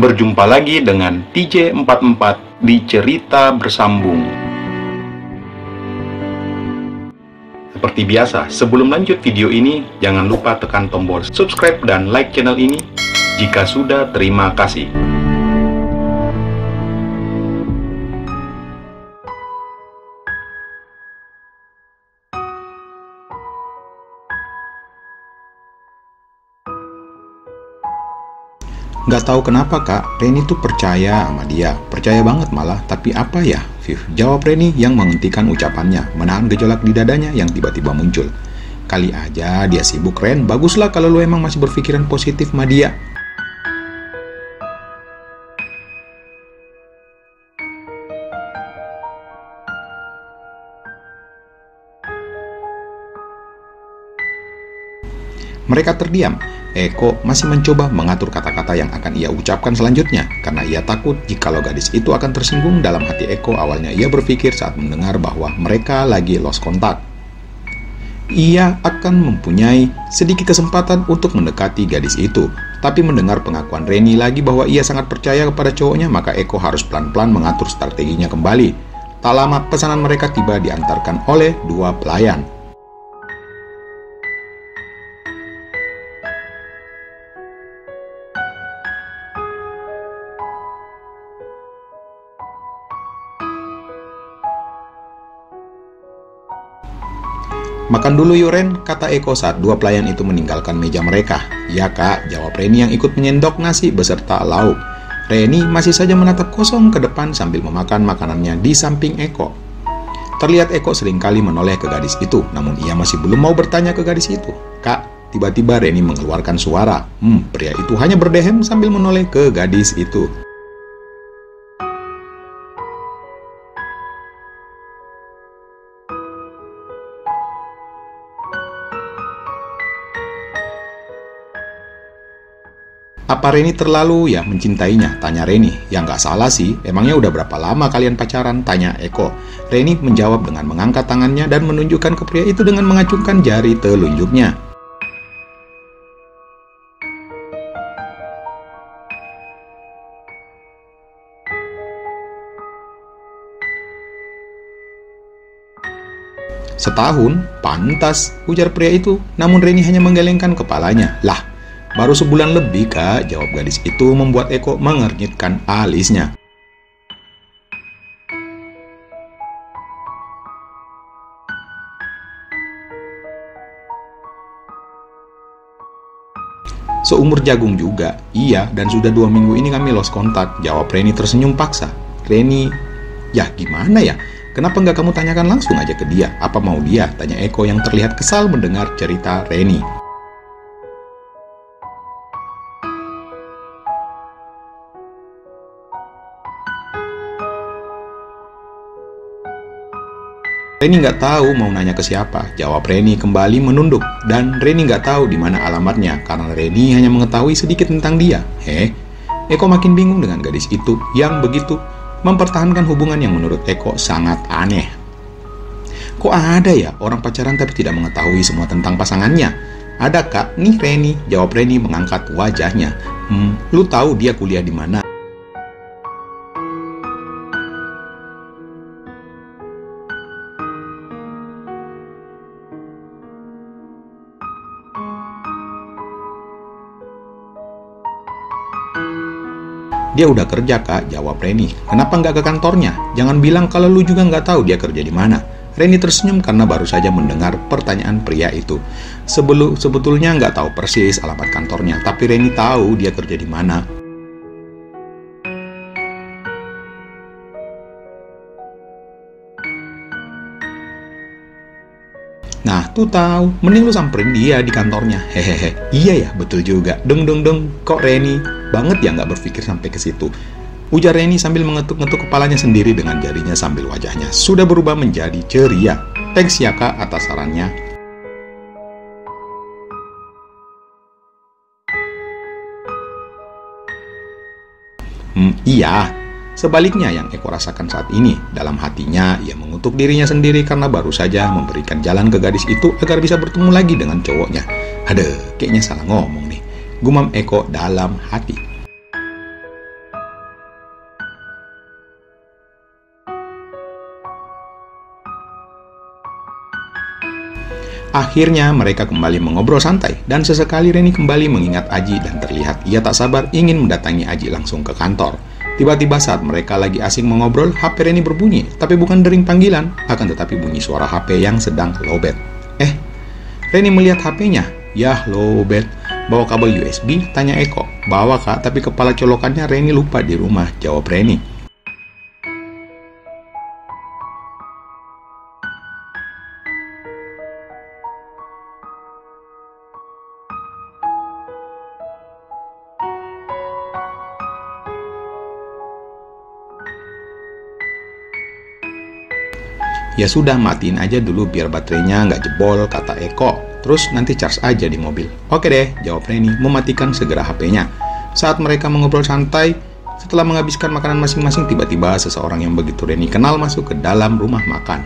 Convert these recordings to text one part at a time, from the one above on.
Berjumpa lagi dengan TJ44 di Cerita Bersambung. Seperti biasa, sebelum lanjut video ini, jangan lupa tekan tombol subscribe dan like channel ini. Jika sudah, terima kasih. Nggak tahu kenapa kak, Reni tuh percaya sama dia. Percaya banget malah, tapi apa ya? Viv, jawab Reni yang menghentikan ucapannya, menahan gejolak di dadanya yang tiba-tiba muncul. Kali aja dia sibuk, Ren. Baguslah kalau lu emang masih berpikiran positif sama dia. Mereka terdiam. Eko masih mencoba mengatur kata-kata yang akan ia ucapkan selanjutnya, karena ia takut jikalau gadis itu akan tersinggung. Dalam hati Eko awalnya ia berpikir saat mendengar bahwa mereka lagi lost kontak. Ia akan mempunyai sedikit kesempatan untuk mendekati gadis itu. Tapi mendengar pengakuan Reni lagi bahwa ia sangat percaya kepada cowoknya, maka Eko harus pelan-pelan mengatur strateginya kembali. Tak lama pesanan mereka tiba diantarkan oleh dua pelayan. Makan dulu yuk Ren, kata Eko saat dua pelayan itu meninggalkan meja mereka. Ya kak, jawab Reni yang ikut menyendok nasi beserta lauk. Reni masih saja menatap kosong ke depan sambil memakan makanannya di samping Eko. Terlihat Eko seringkali menoleh ke gadis itu, namun ia masih belum mau bertanya ke gadis itu. Kak, tiba-tiba Reni mengeluarkan suara. Pria itu hanya berdehem sambil menoleh ke gadis itu. Apa Reni terlalu ya mencintainya? Tanya Reni. Ya nggak salah sih, emangnya udah berapa lama kalian pacaran? Tanya Eko. Reni menjawab dengan mengangkat tangannya dan menunjukkan ke pria itu dengan mengacungkan jari telunjuknya. Setahun? Pantas, ujar pria itu. Namun Reni hanya menggelengkan kepalanya. Lah, baru sebulan lebih kak, jawab gadis itu membuat Eko mengernyitkan alisnya. Seumur jagung juga, iya, dan sudah 2 minggu ini kami lost kontak, jawab Reni tersenyum paksa. Reni, ya gimana ya? Kenapa nggak kamu tanyakan langsung aja ke dia? Apa mau dia? Tanya Eko yang terlihat kesal mendengar cerita Reni. Reni nggak tahu mau nanya ke siapa, jawab Reni kembali menunduk. Dan Reni nggak tahu di mana alamatnya, karena Reni hanya mengetahui sedikit tentang dia. Eko makin bingung dengan gadis itu yang begitu mempertahankan hubungan yang menurut Eko sangat aneh. Kok ada ya orang pacaran tapi tidak mengetahui semua tentang pasangannya? Ada kak, nih Reni, jawab Reni mengangkat wajahnya. Lu tahu dia kuliah di mana? Dia udah kerja kak, jawab Reni. Kenapa nggak ke kantornya? Jangan bilang kalau lu juga nggak tahu dia kerja di mana. Reni tersenyum karena baru saja mendengar pertanyaan pria itu. Sebetulnya nggak tahu persis alamat kantornya, tapi Reni tahu dia kerja di mana. Nah, tuh tahu, mending lu samperin dia di kantornya. Hehehe. Iya ya, betul juga. Deng. Kok Reni banget ya nggak berpikir sampai ke situ. Ujar Reni sambil mengetuk-ngetuk kepalanya sendiri dengan jarinya sambil wajahnya sudah berubah menjadi ceria. Thanks ya kak atas sarannya. Iya. Sebaliknya yang Eko rasakan saat ini, dalam hatinya ia mengutuk dirinya sendiri karena baru saja memberikan jalan ke gadis itu agar bisa bertemu lagi dengan cowoknya. Aduh, kayaknya salah ngomong nih, gumam Eko dalam hati. Akhirnya mereka kembali mengobrol santai dan sesekali Reni kembali mengingat Aji dan terlihat ia tak sabar ingin mendatangi Aji langsung ke kantor. Tiba-tiba saat mereka lagi asing mengobrol, HP Reni berbunyi, tapi bukan dering panggilan, akan tetapi bunyi suara HP yang sedang lowbat. Reni melihat HP-nya. Yah, lowbat. Bawa kabel USB? Tanya Eko. Bawa kak, tapi kepala colokannya Reni lupa di rumah, jawab Reni. Ya sudah, matiin aja dulu biar baterainya nggak jebol, kata Eko. Terus nanti charge aja di mobil. Oke deh, jawab Reni, mematikan segera HP-nya. Saat mereka mengobrol santai, setelah menghabiskan makanan masing-masing, tiba-tiba seseorang yang begitu Reni kenal masuk ke dalam rumah makan.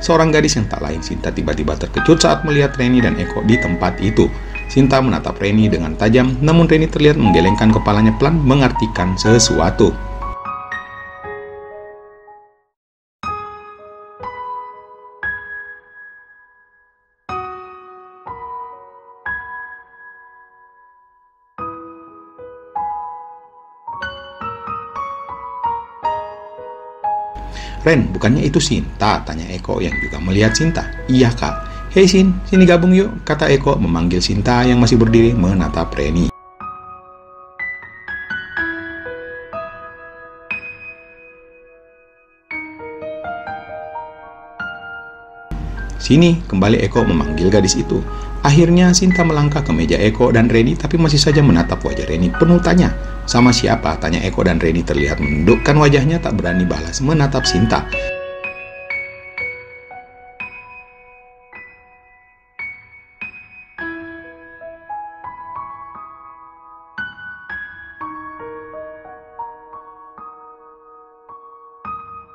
Seorang gadis yang tak lain Sinta tiba-tiba terkejut saat melihat Reni dan Eko di tempat itu. Sinta menatap Reni dengan tajam, namun Reni terlihat menggelengkan kepalanya pelan mengartikan sesuatu. Ren, bukannya itu Sinta? Tanya Eko yang juga melihat Sinta. Iya kak. Hei Sin, sini gabung yuk, kata Eko memanggil Sinta yang masih berdiri menatap Reni. Sini, kembali Eko memanggil gadis itu. Akhirnya Sinta melangkah ke meja Eko dan Reni tapi masih saja menatap wajah Reni penuh tanya. Sama siapa? Tanya Eko dan Reni terlihat menundukkan wajahnya tak berani balas menatap Sinta.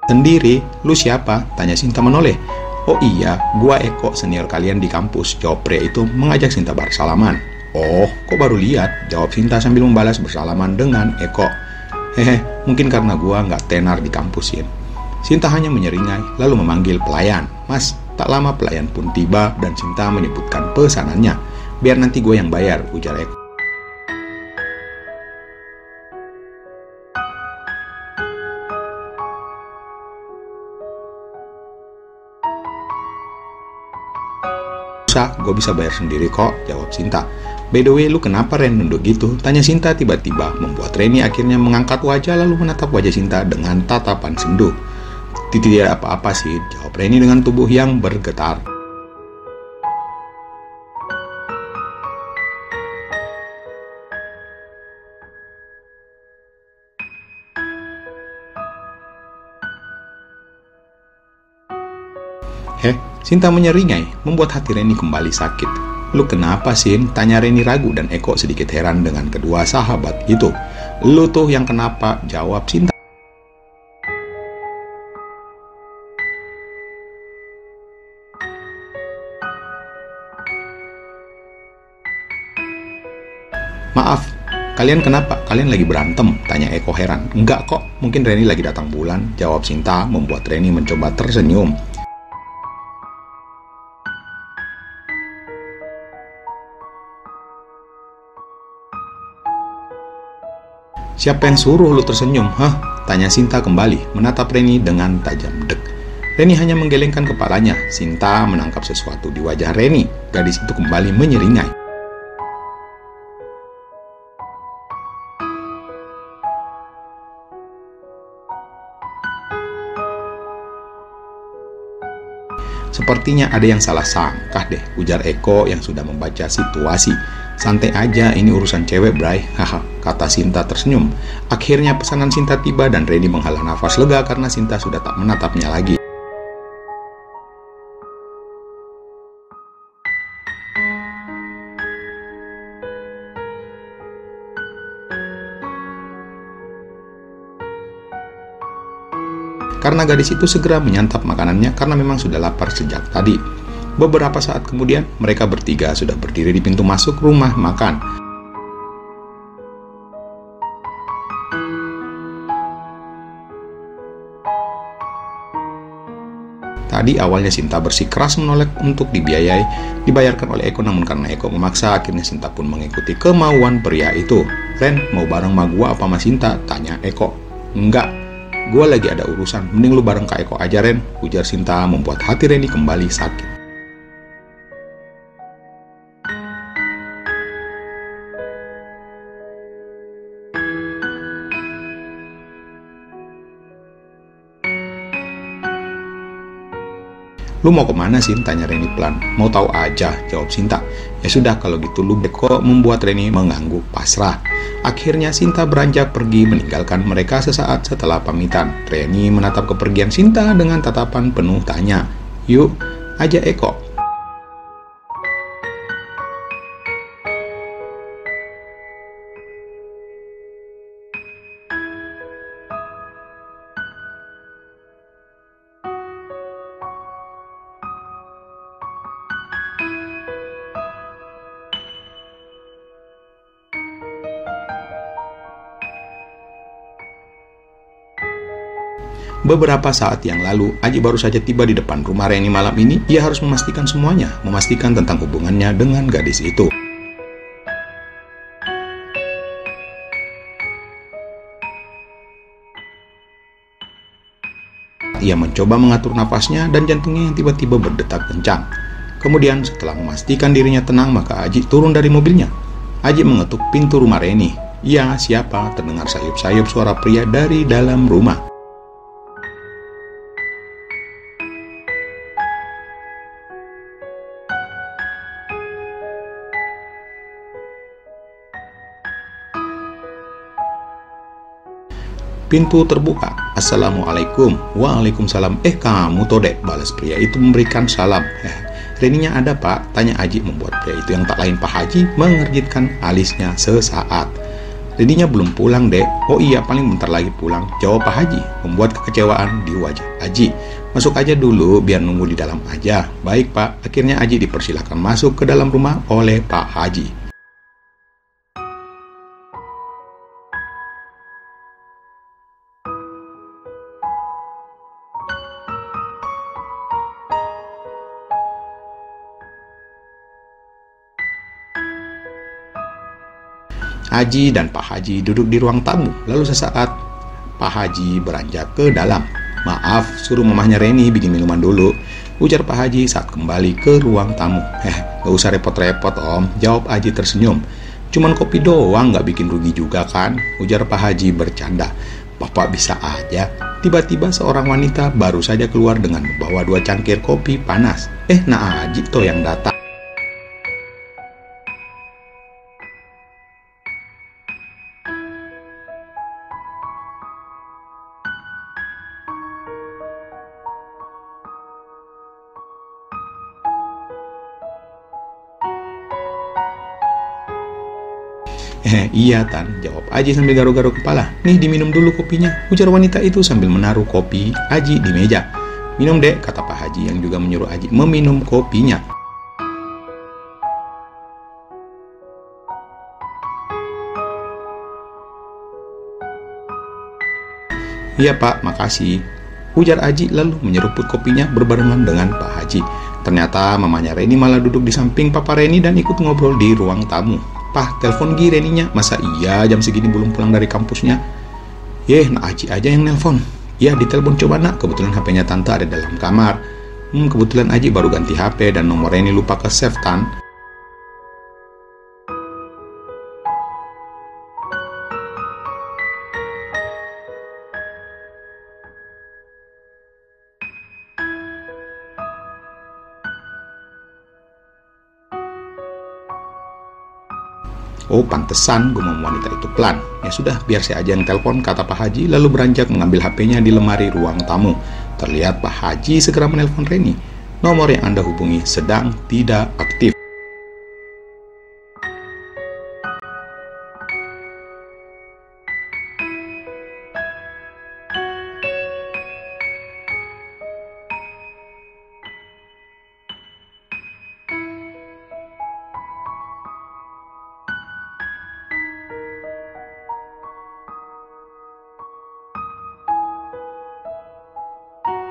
Sendiri, lu siapa? Tanya Sinta menoleh. Oh iya, gua Eko, senior kalian di kampus, jawab pria itu mengajak Sinta bersalaman. Oh, kok baru lihat? Jawab Sinta sambil membalas bersalaman dengan Eko. Hehe, mungkin karena gua nggak tenar di kampus, Sin. Sinta hanya menyeringai, lalu memanggil pelayan. Mas, tak lama pelayan pun tiba dan Sinta menyebutkan pesanannya. Biar nanti gue yang bayar, ujar Eko. Gue bisa bayar sendiri kok, jawab Sinta. By the way, lu kenapa Ren nunduk gitu? Tanya Sinta tiba-tiba, membuat Reni akhirnya mengangkat wajah lalu menatap wajah Sinta dengan tatapan sendu. Tidak apa-apa sih, jawab Reni dengan tubuh yang bergetar. Sinta menyeringai, membuat hati Reni kembali sakit. Lu kenapa Sin? Tanya Reni ragu dan Eko sedikit heran dengan kedua sahabat itu. Lu tuh yang kenapa? Jawab Sinta. Maaf, kalian kenapa? Kalian lagi berantem? Tanya Eko heran. Enggak kok, mungkin Reni lagi datang bulan, jawab Sinta, membuat Reni mencoba tersenyum. Siapa yang suruh lu tersenyum? Hah? Tanya Sinta kembali, menatap Reni dengan tajam dek. Reni hanya menggelengkan kepalanya. Sinta menangkap sesuatu di wajah Reni. Gadis itu kembali menyeringai. Sepertinya ada yang salah sangkah deh, ujar Eko yang sudah membaca situasi. Santai aja, ini urusan cewek, Bray. Haha, kata Sinta tersenyum. Akhirnya pesanan Sinta tiba dan Reni menghela nafas lega karena Sinta sudah tak menatapnya lagi. Karena gadis itu segera menyantap makanannya karena memang sudah lapar sejak tadi. Beberapa saat kemudian, mereka bertiga sudah berdiri di pintu masuk rumah makan. Tadi awalnya Sinta bersikeras menolak untuk dibayarkan oleh Eko, namun karena Eko memaksa, akhirnya Sinta pun mengikuti kemauan pria itu. "Ren, mau bareng sama gua apa sama Sinta?" tanya Eko. "Enggak, gua lagi ada urusan, mending lu bareng Kak Eko aja, Ren," ujar Sinta, membuat hati Reni kembali sakit. "Lu mau kemana, Sin?" tanya Reni pelan. "Mau tahu aja," jawab Sinta. "Ya sudah kalau gitu lu." Eko membuat Reni mengangguk pasrah. Akhirnya Sinta beranjak pergi meninggalkan mereka sesaat setelah pamitan. Reni menatap kepergian Sinta dengan tatapan penuh tanya. "Yuk, ajak Eko." Beberapa saat yang lalu, Aji baru saja tiba di depan rumah Reni malam ini. Ia harus memastikan semuanya, memastikan tentang hubungannya dengan gadis itu. Ia mencoba mengatur nafasnya dan jantungnya yang tiba-tiba berdetak kencang. Kemudian setelah memastikan dirinya tenang, maka Aji turun dari mobilnya. Aji mengetuk pintu rumah Reni. "Ya, siapa?" terdengar sayup-sayup suara pria dari dalam rumah. Pintu terbuka. "Assalamualaikum." "Waalaikumsalam." Kamu Todek," balas pria itu memberikan salam. "Reninya ada, Pak?" tanya Aji, membuat pria itu yang tak lain Pak Haji mengerjitkan alisnya sesaat. "Reninya belum pulang, Dek." "Oh iya, paling bentar lagi pulang," jawab Pak Haji, membuat kekecewaan di wajah Aji. "Masuk aja dulu, biar nunggu di dalam aja." "Baik, Pak." Akhirnya Aji dipersilakan masuk ke dalam rumah oleh Pak Haji. Aji dan Pak Haji duduk di ruang tamu. Lalu sesaat Pak Haji beranjak ke dalam. "Maaf, suruh mamahnya Reni bikin minuman dulu," ujar Pak Haji saat kembali ke ruang tamu. "Gak usah repot-repot, Om," jawab Aji tersenyum. "Cuman kopi doang, gak bikin rugi juga kan?" ujar Pak Haji bercanda. "Bapak bisa aja." Tiba-tiba seorang wanita baru saja keluar dengan membawa 2 cangkir kopi panas. Nah Aji toh yang datang. "Iya Tan," jawab Aji sambil garuk-garuk kepala. "Nih diminum dulu kopinya," ujar wanita itu sambil menaruh kopi Aji di meja. "Minum, Dek," kata Pak Haji yang juga menyuruh Aji meminum kopinya. "Iya Pak, makasih," ujar Aji lalu menyeruput kopinya berbarengan dengan Pak Haji. Ternyata mamanya Reni malah duduk di samping Papa Reni dan ikut ngobrol di ruang tamu. "Pah, telepon Gi Reninya. Masa iya jam segini belum pulang dari kampusnya?" Nah Aji aja yang nelpon." "Ya, ditelepon coba nak, kebetulan HP-nya tante ada dalam kamar." Kebetulan Aji baru ganti HP dan nomor Reni lupa ke save, Tan." "Oh pantesan gue mau wanita itu pelan. Ya sudah, biar saya aja yang telepon," kata Pak Haji lalu beranjak mengambil HP-nya di lemari ruang tamu. Terlihat Pak Haji segera menelpon Reni. "Nomor yang Anda hubungi sedang tidak aktif."